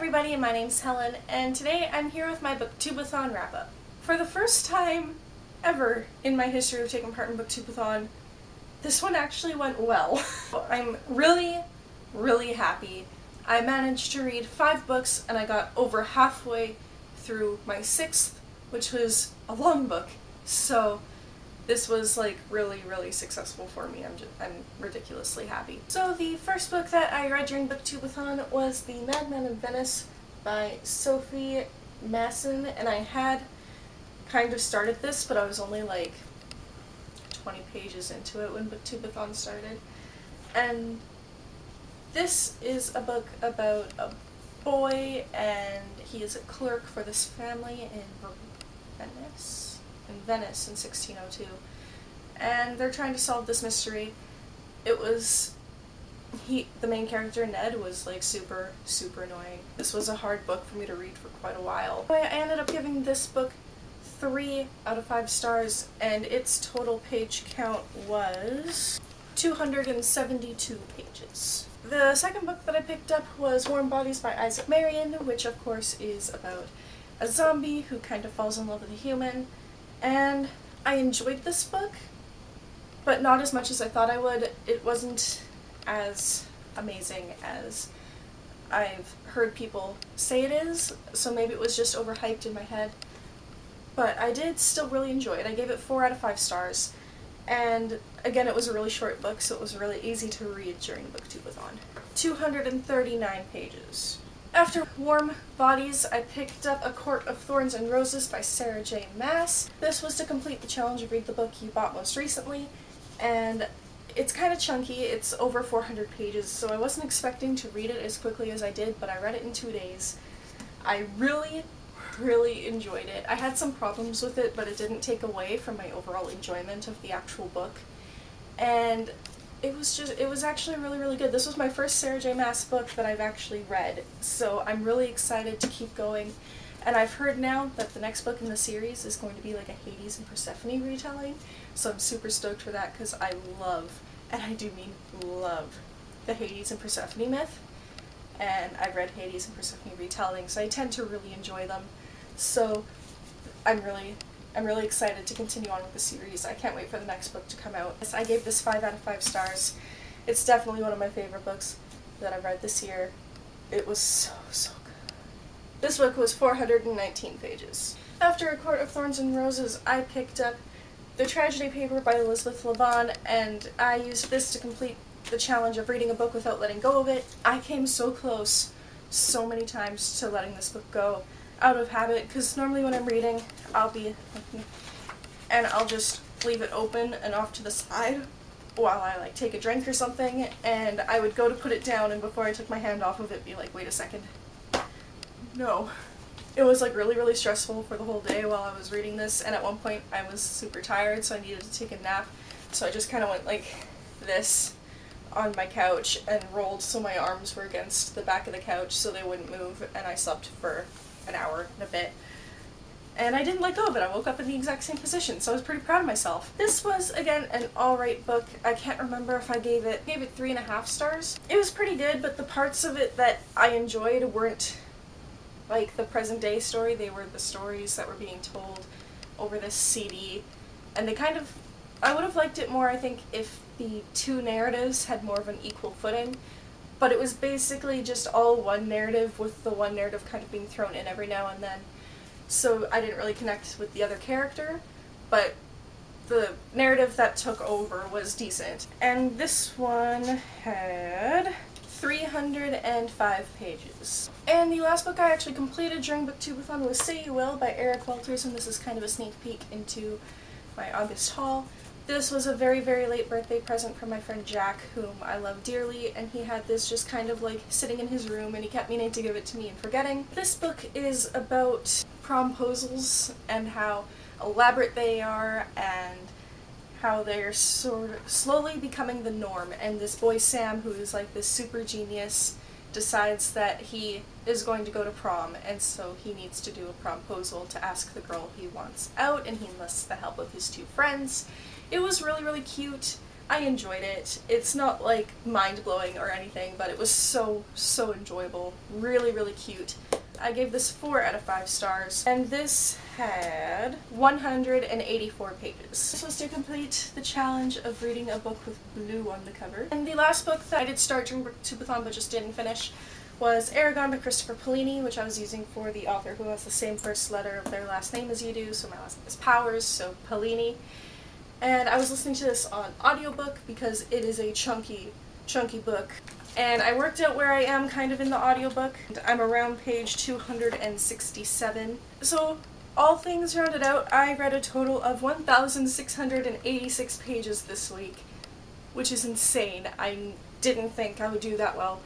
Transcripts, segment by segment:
everybody, my name's Helen, and today I'm here with my Booktubeathon wrap-up. For the first time ever in my history of taking part in Booktubeathon, this one actually went well. I'm really happy. I managed to read 5 books and I got over halfway through my 6th, which was a long book, so this was like really successful for me. I'm ridiculously happy. So the first book that I read during Booktubeathon was The Madman in Venice by Sophie Masson, and I had kind of started this, but I was only like 20 pages into it when Booktubeathon started. And this is a book about a boy, and he is a clerk for this family in Venice in 1602, and they're trying to solve this mystery. The main character, Ned, was like super annoying. This was a hard book for me to read for quite a while. I ended up giving this book 3 out of 5 stars, and its total page count was 272 pages. The second book that I picked up was Warm Bodies by Isaac Marion, which of course is about a zombie who kind of falls in love with a human. And I enjoyed this book, but not as much as I thought I would. It wasn't as amazing as I've heard people say it is, so maybe it was just overhyped in my head. But I did still really enjoy it. I gave it 4 out of 5 stars. And again, it was a really short book, so it was really easy to read during Booktubeathon. 239 pages. After Warm Bodies, I picked up A Court of Thorns and Roses by Sarah J. Maas. This was to complete the challenge of read the book you bought most recently, and it's kind of chunky. It's over 400 pages, so I wasn't expecting to read it as quickly as I did, but I read it in 2 days. I really enjoyed it. I had some problems with it, but it didn't take away from my overall enjoyment of the actual book, and it was actually really good. This was my first Sarah J. Maas book that I've actually read, so I'm really excited to keep going. And I've heard now that the next book in the series is going to be like a Hades and Persephone retelling, so I'm super stoked for that because I love, and I do mean love, the Hades and Persephone myth. And I've read Hades and Persephone retellings, so I tend to really enjoy them. So I'm really excited to continue on with the series. I can't wait for the next book to come out. I gave this 5 out of 5 stars. It's definitely one of my favorite books that I've read this year. It was so good. This book was 419 pages. After A Court of Thorns and Roses, I picked up The Tragedy Paper by Elizabeth Levon, and I used this to complete the challenge of reading a book without letting go of it. I came so close so many times to letting this book go out of habit, because normally when I'm reading, I'll just leave it open and off to the side while I like take a drink or something, and I would go to put it down, and before I took my hand off of it, be like, wait a second. No. It was like really stressful for the whole day while I was reading this, and at one point I was super tired, so I needed to take a nap, so I just kind of went like this on my couch and rolled so my arms were against the back of the couch so they wouldn't move, and I slept for an hour and a bit. And I didn't let go of it. I woke up in the exact same position, so I was pretty proud of myself. This was, again, an alright book. I can't remember if I gave it 3.5 stars. It was pretty good, but the parts of it that I enjoyed weren't like the present day story. They were the stories that were being told over this CD, and I would have liked it more, I think, if the 2 narratives had more of an equal footing, but it was basically just all one narrative, with the one narrative kind of being thrown in every now and then, so I didn't really connect with the other character, but the narrative that took over was decent. And this one had 305 pages. And the last book I actually completed during Booktubeathon was Say You Will by Eric Walters, and this is kind of a sneak peek into my August haul. This was a very late birthday present from my friend Jack, whom I love dearly, and he had this just kind of like sitting in his room, and he kept meaning to give it to me and forgetting. This book is about promposals and how elaborate they are and how they're sort of slowly becoming the norm, and this boy Sam, who is like this super genius, decides that he is going to go to prom, and so he needs to do a promposal to ask the girl he wants out, and he enlists the help of his 2 friends. It was really cute. I enjoyed it. It's not like mind-blowing or anything, but it was so enjoyable. Really, really cute. I gave this 4 out of 5 stars, and this had 184 pages. This was to complete the challenge of reading a book with blue on the cover. And the last book that I did start during Booktubeathon but just didn't finish was Aragon by Christopher Paolini, which I was using for the author who has the same first letter of their last name as you do, so my last name is Powers, so Paolini. And I was listening to this on audiobook because it is a chunky book. And I worked out where I am kind of in the audiobook. I'm around page 267. So all things rounded out, I read a total of 1,686 pages this week, which is insane. I didn't think I would do that well.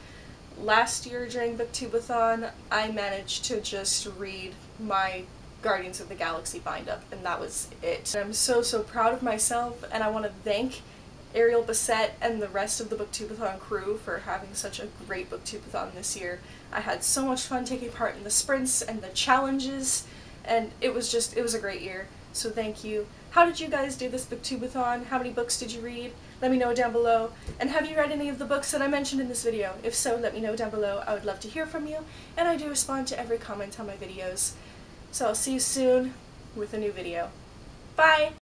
Last year during Booktubeathon, I managed to just read my Guardians of the Galaxy bind-up, and that was it. And I'm so proud of myself, and I want to thank Ariel Bassett and the rest of the Booktubeathon crew for having such a great Booktubeathon this year. I had so much fun taking part in the sprints and the challenges, and it was a great year, so thank you. How did you guys do this Booktubeathon? How many books did you read? Let me know down below. And have you read any of the books that I mentioned in this video? If so, let me know down below. I would love to hear from you, and I do respond to every comment on my videos. So I'll see you soon with a new video. Bye!